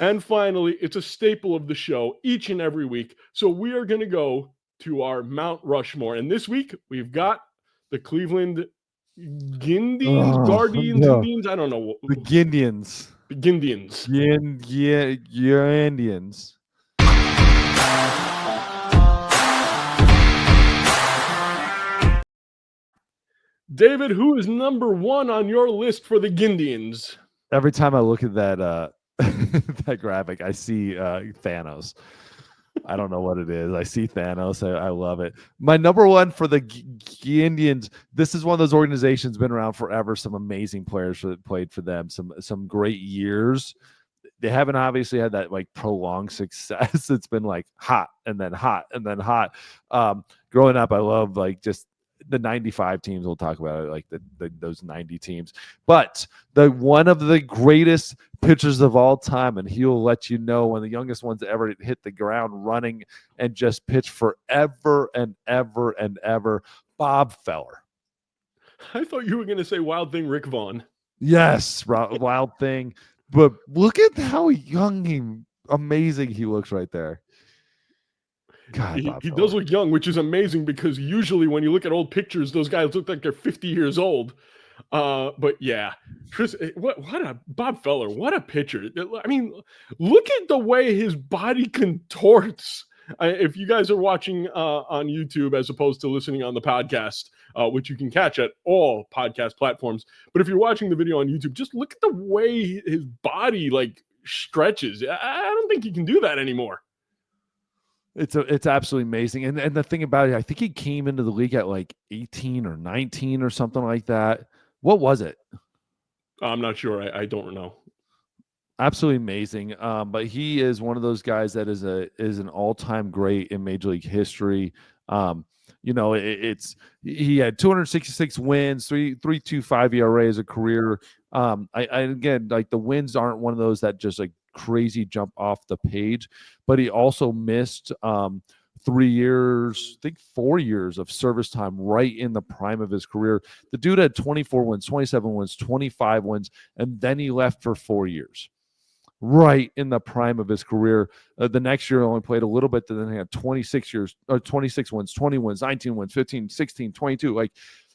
And finally, it's a staple of the show each and every week. So we are going to go to our Mount Rushmore. And this week, we've got the Cleveland Guardians, No. Indians. I don't know. The Guardians. Guardians. Guardians. David, who is number one on your list for the Guardians? Every time I look at that that graphic, I see Thanos. I don't know what it is. I see Thanos. I love it. My number one for the Indians. This is one of those organizations been around forever. Some amazing players that played for them. Some great years. They haven't obviously had that like prolonged success. It's been like hot and then hot and then hot. Growing up, I love like just the 95 teams. We'll talk about it, like those 90 teams. But the one of the greatest pitchers of all time, and he'll let you know, one of the youngest ones to ever hit the ground running and just pitch forever and ever and ever, Bob Feller. I thought you were going to say Wild Thing Rick Vaughn. Yes, Wild Thing. But look at how young amazing he looks right there. God, he does look young, which is amazing because usually when you look at old pictures, those guys look like they're 50 years old. But yeah, Chris, what a Bob Feller, what a pitcher. I mean, look at the way his body contorts. If you guys are watching on YouTube as opposed to listening on the podcast, which you can catch at all podcast platforms, but if you're watching the video on YouTube, just look at the way his body like stretches. I don't think he can do that anymore. It's absolutely amazing. And the thing about it, I think he came into the league at like 18 or 19 or something like that. What was it? I'm not sure. I don't know. Absolutely amazing. But he is one of those guys that is an all-time great in Major League history. You know, he had 266 wins, 3.25 ERA as a career. I again, like the wins aren't one of those that just like crazy jump off the page, but he also missed 3 years, I think 4 years of service time right in the prime of his career. The dude had 24 wins, 27 wins, 25 wins, and then he left for 4 years. Right in the prime of his career. The next year only played a little bit, then he had 26 wins, 20 wins, 19 wins, 15, 16, 22. Like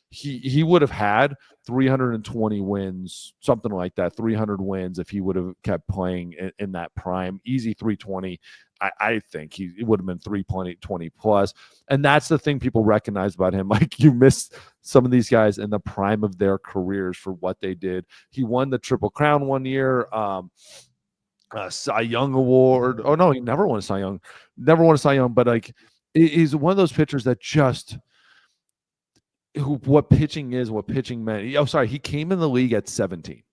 he would have had 320 wins, something like that, 300 wins if he would have kept playing in that prime. Easy 320. I think he would have been 320 plus. And that's the thing people recognize about him. Like you missed some of these guys in the prime of their careers for what they did. He won the Triple Crown one year. Cy Young Award. Oh no, he never won a Cy Young. But like he's one of those pitchers that just what pitching meant. Oh, sorry, he came in the league at 17.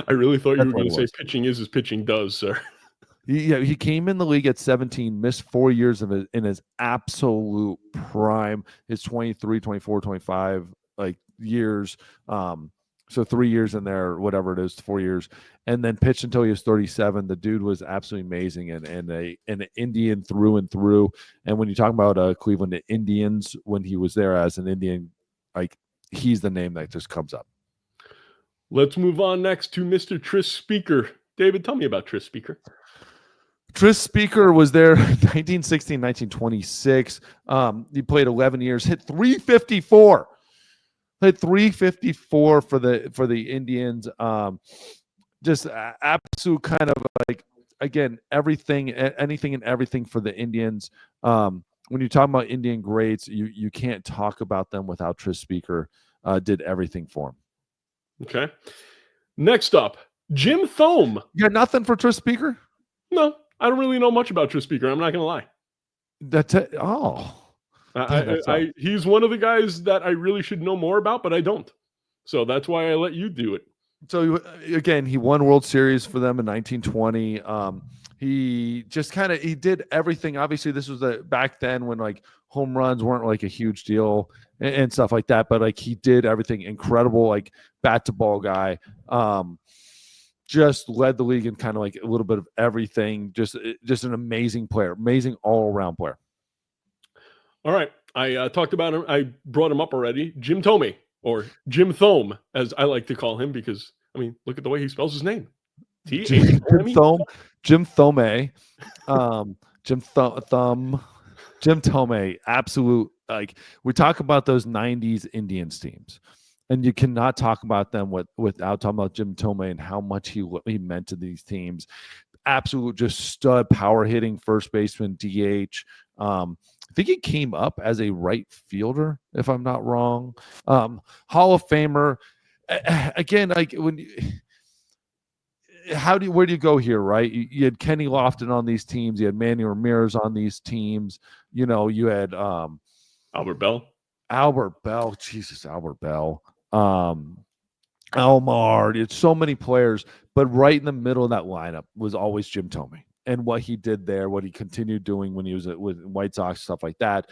I really thought you were going to say pitching is as pitching does, sir. He came in the league at 17, missed 4 years of it in his absolute prime, his 23, 24, 25 like years. So 3 years in there, whatever it is, 4 years, and then pitched until he was 37. The dude was absolutely amazing and an Indian through and through. And when you talk about Cleveland Indians, when he was there as an Indian, like he's the name that just comes up. Let's move on next to Mr. Tris Speaker. David, tell me about Tris Speaker. Tris Speaker was there 1916, 1926. He played 11 years, hit 354. Played 354 for the Indians. Just absolute kind of like, again, anything and everything for the Indians. When you talk about Indian greats, you can't talk about them without Tris Speaker. Did everything for him. Okay. Next up, Jim Thome. You got nothing for Tris Speaker? No, I don't really know much about Tris Speaker. I'm not going to lie. He's one of the guys that I really should know more about, but I don't. So that's why I let you do it. So again, he won World Series for them in 1920. He just he did everything. Obviously, this was back then when like home runs weren't like a huge deal and stuff like that. But like he did everything. Incredible, like bat to ball guy. Just led the league in kind of like a little bit of everything. Just an amazing player, amazing all around player. All right. I talked about him. I brought him up already. Jim Thome, or Jim Thome, as I like to call him, because, I mean, look at the way he spells his name. T-H-O-M-E? Jim Thome, Jim Thome, absolute, like, we talk about those 90s Indians teams, and you cannot talk about them without talking about Jim Thome and how much he meant to these teams. Absolute just stud power hitting first baseman, DH. I think he came up as a right fielder, if I'm not wrong. Hall of Famer. Again, like when where do you go here, right? You had Kenny Lofton on these teams, you had Manny Ramirez on these teams, you had Albert Bell. Jesus, Albert Bell, Elmar. It's so many players, but right in the middle of that lineup was always Jim Thome. And what he did there, what he continued doing when he was with White Sox, stuff like that,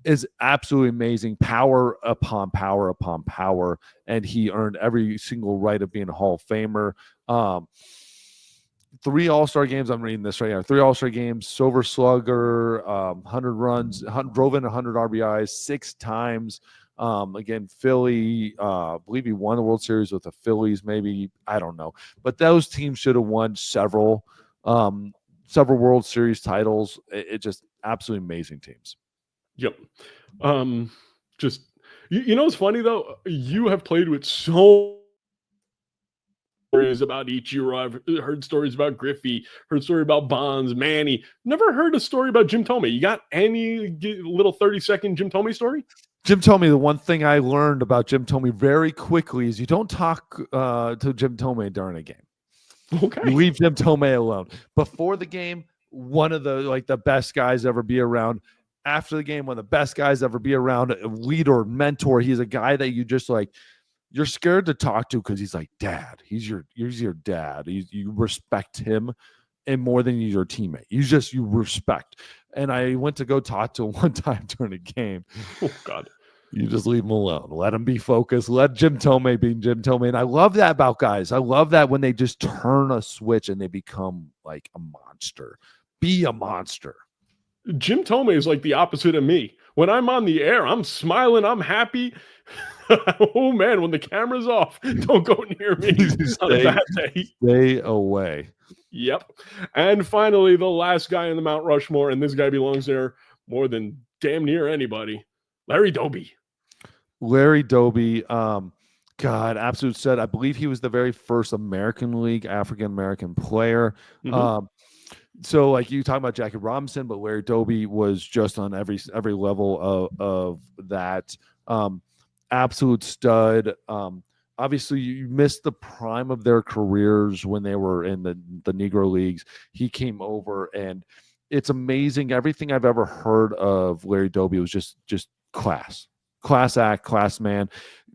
is absolutely amazing. Power upon power upon power. And he earned every single right of being a Hall of Famer. 3 All-Star games. I'm reading this right now. 3 All-Star games, Silver Slugger, 100 runs, drove in 100 RBIs 6 times. Again, Philly, I believe he won the World Series with the Phillies, maybe. I don't know. But those teams should have won several World Series titles. It just absolutely amazing teams. Yep. Just, it's funny though. You have played with so stories about Ichiro. I've heard stories about Griffey, heard story about Bonds, Manny. Never heard a story about Jim Thome. You got any little 30-second Jim Thome story? Jim Thome, the one thing I learned about Jim Thome very quickly is you don't talk to Jim Thome during a game. Okay. You leave Jim Thome alone. Before the game, one of the best guys ever be around. After the game, one of the best guys ever be around, a leader, mentor. He's a guy that you just you're scared to talk to because he's like dad. He's your dad. You respect him, and more than your teammate. You respect. And I went to go talk to him one time during a game. Oh God. You just leave him alone. Let him be focused. Let Jim Thome be Jim Thome. And I love that about guys. I love that when they just turn a switch and they become like a monster. Be a monster. Jim Thome is like the opposite of me. When I'm on the air, I'm smiling, I'm happy. Oh man, when the camera's off, don't go near me on a bad day. Stay away. Yep. And finally, the last guy in the Mount Rushmore, and this guy belongs there more than damn near anybody, Larry Doby. Larry Doby, God, absolute stud. I believe he was the very first American League African-American player. Mm-hmm. So like you talking about Jackie Robinson, but Larry Doby was just on every level of that. Absolute stud. Obviously, you missed the prime of their careers when they were in the Negro Leagues. He came over, and it's amazing. Everything I've ever heard of Larry Doby was just class act, class man.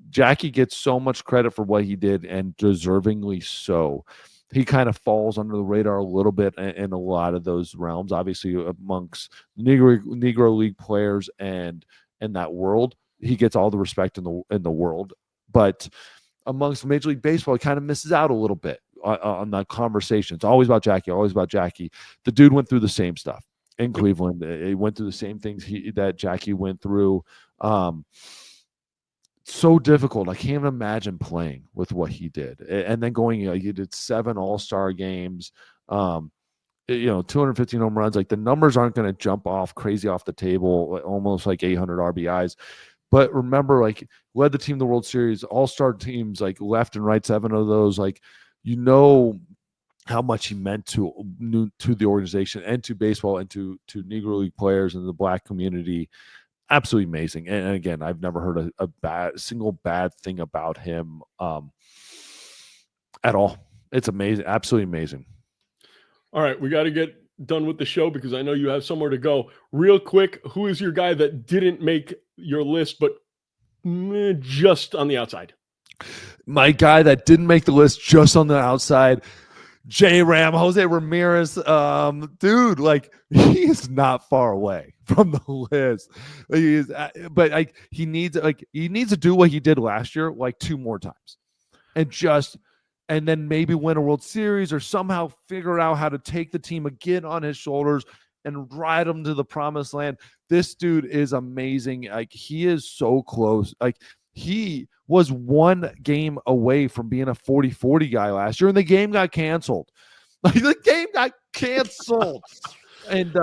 Jackie gets so much credit for what he did, and deservingly so. He kind of falls under the radar a little bit in a lot of those realms, obviously amongst Negro League players and in that world. He gets all the respect in the world, but amongst Major League Baseball, he kind of misses out a little bit on that conversation. It's always about Jackie, always about Jackie. The dude went through the same stuff in Cleveland. He went through the same things that Jackie went through. So difficult. I can't even imagine playing with what he did. And then he did 7 All-Star games, 215 home runs. Like the numbers aren't going to jump off crazy off the table, almost like 800 RBIs. But remember, like, led the team to the World Series, all-star teams, like left and right, 7 of those. Like, how much he meant to the organization and to baseball and to Negro League players and the Black community. Absolutely amazing. And again, I've never heard a single bad thing about him at all. It's amazing. Absolutely amazing. All right, we got to get done with the show because I know you have somewhere to go. Real quick, who is your guy that didn't make your list, but just on the outside? My guy that didn't make the list just on the outside, J-Ram, Jose Ramirez. Dude, like, he is not far away from the list. But like he needs to do what he did last year, like 2 more times. And then maybe win a World Series or somehow figure out how to take the team again on his shoulders and ride them to the promised land. This dude is amazing. Like, he is so close. Like, He was one game away from being a 40-40 guy last year, and the game got canceled. Like the game got canceled. And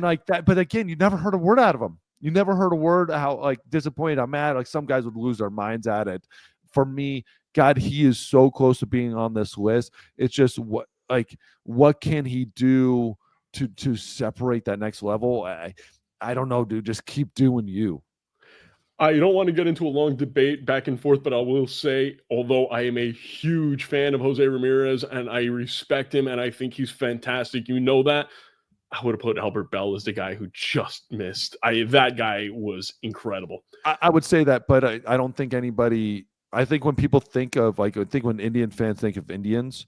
like that, but again, you never heard a word out of him. You never heard a word how like disappointed I'm at. Like some guys would lose their minds at it. For me, God, he is so close to being on this list. It's just what can he do to separate that next level? I don't know, dude. Just keep doing you. I don't want to get into a long debate back and forth, but I will say, although I am a huge fan of Jose Ramirez and I respect him and I think he's fantastic, you know that, I would have put Albert Bell as the guy who just missed. That guy was incredible. I would say that, but I don't think anybody. I think when people think of when Indian fans think of Indians,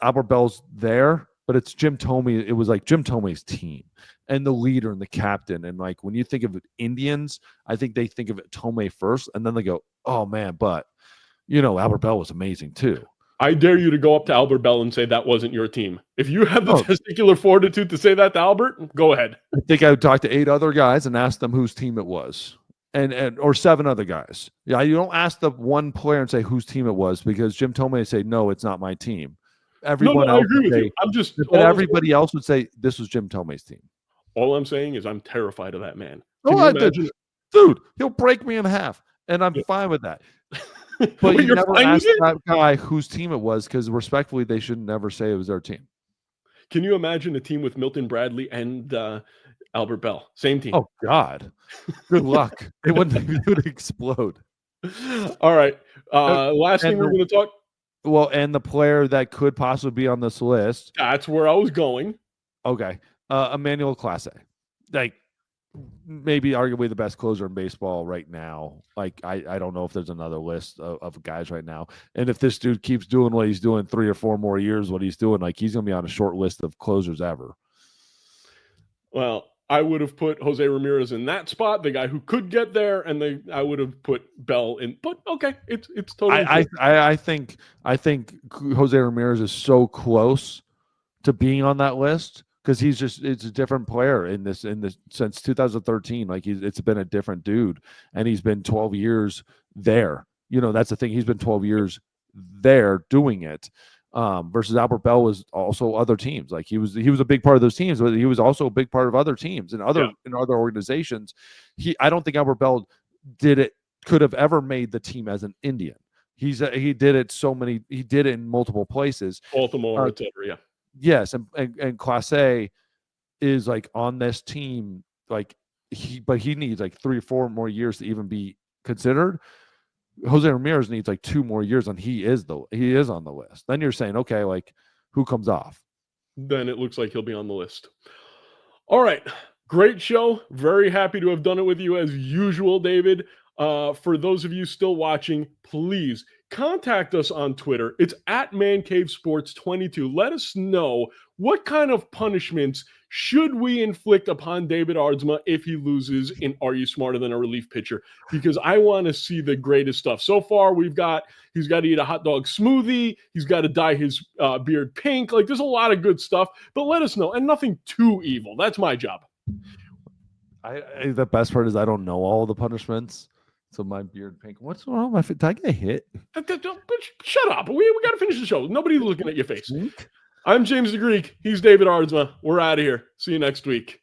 Albert Bell's there, but it's Jim Thome. It was like Jim Thome's team and the leader and the captain. And like when you think of Indians, I think they think of it Thome first, and then they go, "Oh man!" But Albert Bell was amazing too. I dare you to go up to Albert Bell and say that wasn't your team. If you have the testicular fortitude to say that to Albert, go ahead. I think I would talk to 8 other guys and ask them whose team it was. Or 7 other guys. Yeah, you don't ask the one player and say whose team it was, because Jim Thome would say, "No, it's not my team." Everyone else would say, everybody else would say this was Jim Thome's team. All I'm saying is I'm terrified of that man. Dude, he'll break me in half, and I'm fine with that. But you never ask that guy whose team it was, because respectfully, they should never say it was their team. Can you imagine a team with Milton Bradley and Albert Bell? Same team. Oh, God. Good luck. It would explode. All right. Last thing we're going to talk. Well, and the player that could possibly be on this list. That's where I was going. Okay. Emmanuel Clase. Like, maybe arguably the best closer in baseball right now. Like, I don't know if there's another list of guys right now. And if this dude keeps doing what he's doing 3 or 4 more years, what he's doing, like, he's going to be on a short list of closers ever. Well, I would have put Jose Ramirez in that spot, the guy who could get there, and I would have put Bell in. But okay, it's totally. I think Jose Ramirez is so close to being on that list, because it's a different player in this since 2013. Like it's been a different dude, and he's been 12 years there. That's the thing. He's been 12 years there doing it. Versus Albert Bell was also other teams. Like he was a big part of those teams, but he was also a big part of other teams and other organizations. I don't think Albert Bell could have ever made the team as an Indian. He did it in multiple places. Baltimore, etc. Yeah. Yes, and Clase is like on this team, like he needs like 3 or 4 more years to even be considered. Jose Ramirez needs like 2 more years, and he is on the list. Then you're saying, okay, like who comes off? Then it looks like he'll be on the list. All right. Great show. Very happy to have done it with you as usual, David. For those of you still watching, please contact us on Twitter. It's at ManCaveSports22. Let us know what kind of punishments should we inflict upon David Aardsma if he loses in Are You Smarter Than a Relief Pitcher? Because I want to see the greatest stuff. So far, he's got to eat a hot dog smoothie. He's got to dye his beard pink. Like, there's a lot of good stuff. But let us know. And nothing too evil. That's my job. The best part is I don't know all the punishments. So my beard pink. What's wrong with my face? Did I get hit? Shut up. We got to finish the show. Nobody's looking at your face. I'm James the Greek. He's David Aardsma. We're out of here. See you next week.